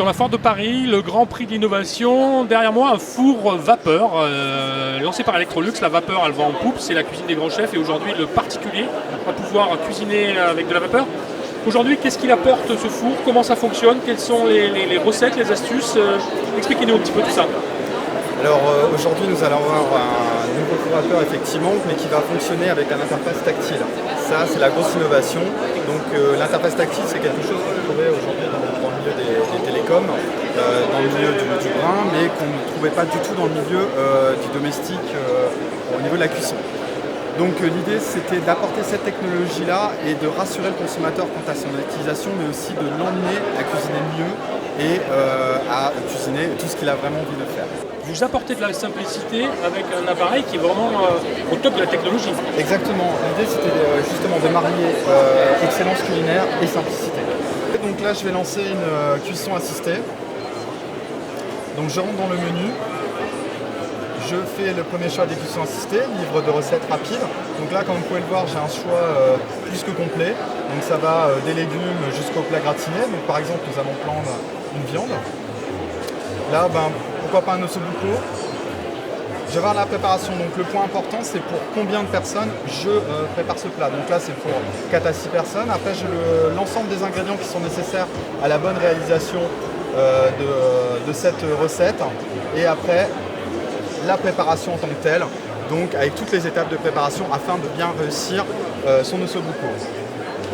sur la Foire de Paris, le Grand Prix de l'innovation. Derrière moi, un four vapeur lancé par Electrolux. La vapeur, elle va en poupe, c'est la cuisine des grands chefs. Et aujourd'hui, le particulier va pouvoir cuisiner avec de la vapeur. Aujourd'hui, qu'est-ce qu'il apporte ce four? Comment ça fonctionne? Quelles sont les recettes, les astuces? Expliquez-nous un petit peu tout ça. Alors aujourd'hui, nous allons avoir un nouveau four vapeur effectivement, mais qui va fonctionner avec un interface tactile. Ça, c'est la grosse innovation. Donc l'interface tactile, c'est quelque chose qu'on trouvait aujourd'hui dans le milieu des télécoms, dans le milieu du grain, mais qu'on ne trouvait pas du tout dans le milieu du domestique au niveau de la cuisson. Donc l'idée, c'était d'apporter cette technologie-là et de rassurer le consommateur quant à son utilisation, mais aussi de l'emmener à cuisiner mieux et à cuisiner tout ce qu'il a vraiment envie de faire. Vous apportez de la simplicité avec un appareil qui est vraiment au top de la technologie. Exactement. L'idée, c'était justement de marier excellence culinaire et simplicité. Donc là, je vais lancer une cuisson assistée. Donc je rentre dans le menu. Je fais le premier choix des cuissons assistées, livre de recettes rapides. Donc là, comme vous pouvez le voir, j'ai un choix plus que complet. Donc ça va des légumes jusqu'au plat gratiné. Donc par exemple, nous allons prendre une viande. Là, pourquoi pas un ossobuco. Je vais voir la préparation. Donc le point important, c'est pour combien de personnes je prépare ce plat. Donc là, c'est pour 4 à 6 personnes. Après, j'ai l'ensemble des ingrédients qui sont nécessaires à la bonne réalisation de cette recette. Et après, la préparation en tant que telle, donc avec toutes les étapes de préparation afin de bien réussir son ossobuco.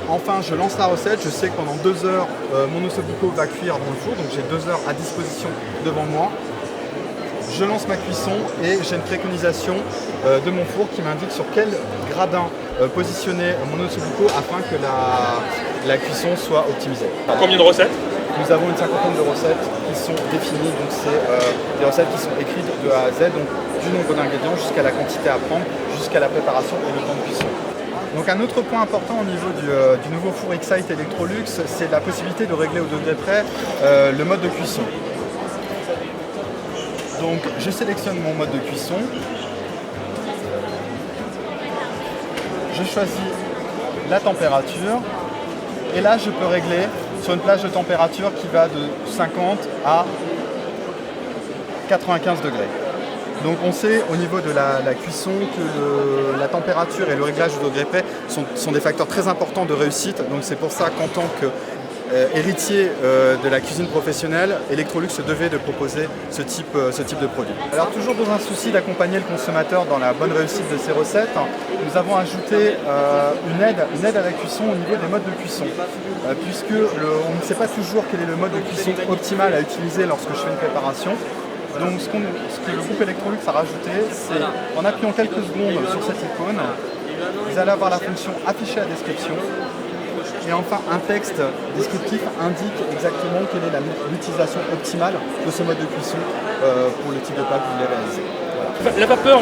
Enfin, je lance la recette, je sais que pendant 2 heures, mon ossobuco va cuire dans le four, donc j'ai 2 heures à disposition devant moi. Je lance ma cuisson et j'ai une préconisation de mon four qui m'indique sur quel gradin positionner mon ossobuco afin que la cuisson soit optimisée. Combien de recettes? Nous avons une cinquantaine de recettes qui sont définies, donc c'est des recettes qui sont écrites de A à Z, donc du nombre d'ingrédients jusqu'à la quantité à prendre, jusqu'à la préparation et le temps de cuisson. Donc un autre point important au niveau du nouveau four Excite Electrolux, c'est la possibilité de régler au degré près le mode de cuisson. Donc je sélectionne mon mode de cuisson, je choisis la température et là je peux régler sur une plage de température qui va de 50 à 95 degrés. Donc on sait au niveau de la cuisson que la température et le réglage au degré près sont des facteurs très importants de réussite. Donc c'est pour ça qu'en tant qu'héritier de la cuisine professionnelle, Electrolux se devait de proposer ce type de produit. Alors toujours dans un souci d'accompagner le consommateur dans la bonne réussite de ses recettes, nous avons ajouté une aide à la cuisson au niveau des modes de cuisson. Puisque on ne sait pas toujours quel est le mode de cuisson optimal à utiliser lorsque je fais une préparation. Donc ce que le groupe Electrolux a rajouté, c'est en appuyant quelques secondes sur cette icône, vous allez avoir la fonction afficher la description. Et enfin, un texte descriptif indique exactement quelle est l'utilisation optimale de ce mode de cuisson pour le type de plat que vous voulez réaliser. Voilà. La vapeur,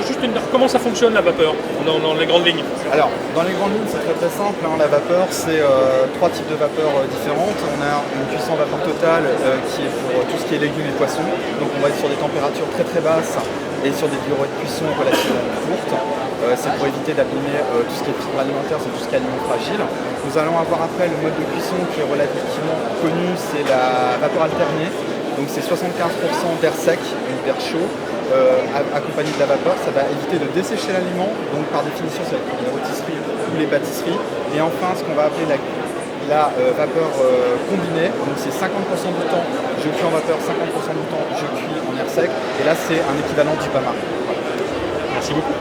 comment ça fonctionne la vapeur dans les grandes lignes? Alors, dans les grandes lignes, c'est très simple. La vapeur, c'est 3 types de vapeur différentes. On a une cuisson vapeur totale qui est pour tout ce qui est légumes et poissons. Donc on va être sur des températures très basses et sur des durées de cuisson relativement courtes. C'est pour éviter d'abîmer tout ce qui est fibre alimentaire, c'est tout ce qui est aliments fragiles. Nous allons avoir après le mode de cuisson qui est relativement connu, c'est la vapeur alternée. Donc c'est 75% d'air sec, donc d'air chaud, accompagné de la vapeur. Ça va éviter de dessécher l'aliment, donc par définition c'est pour les rôtisseries ou les pâtisseries. Et enfin ce qu'on va appeler la vapeur combinée, donc c'est 50% du temps je cuis en vapeur, 50% du temps je cuis en air sec. Et là c'est un équivalent du pain marin. Merci beaucoup.